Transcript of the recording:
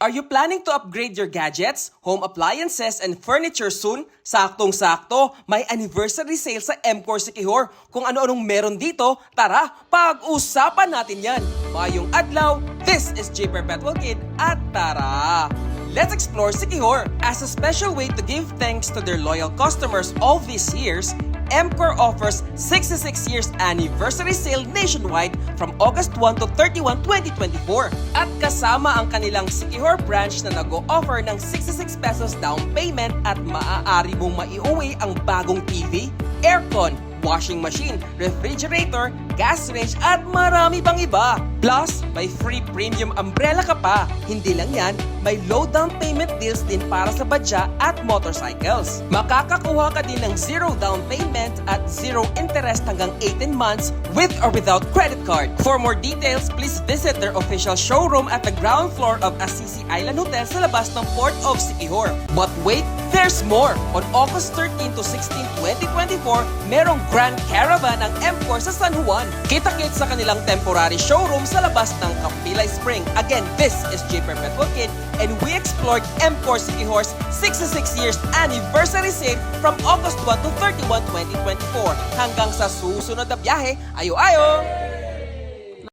Are you planning to upgrade your gadgets, home appliances, and furniture soon? Saktong-sakto, may anniversary sale sa MCore Siquijor. Kung ano-anong meron dito, tara, pag-usapan natin yan. Mayong adlaw, this is J Perpetual Kid at tara! Let's explore Siquijor. As a special way to give thanks to their loyal customers all these years, MCore offers 66 years anniversary sale nationwide from August 1 to 31, 2024. At kasama ang kanilang Siquijor branch na nag-o-offer ng 66 pesos down payment at maaari mong maiuwi ang bagong TV, aircon, washing machine, refrigerator, gas range at marami pang iba. Plus, may free premium umbrella ka pa. Hindi lang yan, may low down payment deals din para sa badya at motorcycles. Makakakuha ka din ng zero down payment at zero interest hanggang 18 months with or without credit card. For more details, please visit their official showroom at the ground floor of Assisi Island Hotel sa labas ng Port of Siquijor. But wait, there's more! On August 13 to 16, 2024, merong Grand Caravan ang MCore sa San Juan. Kita-kits sa kanilang temporary showroom sa labas ng Kapilay Spring. Again, this is J Perpetual Kid and we explored MCore Siquijor's 66 years anniversary sale from August 1 to 31, 2024. Hanggang sa susunod na biyahe, ayo-ayo!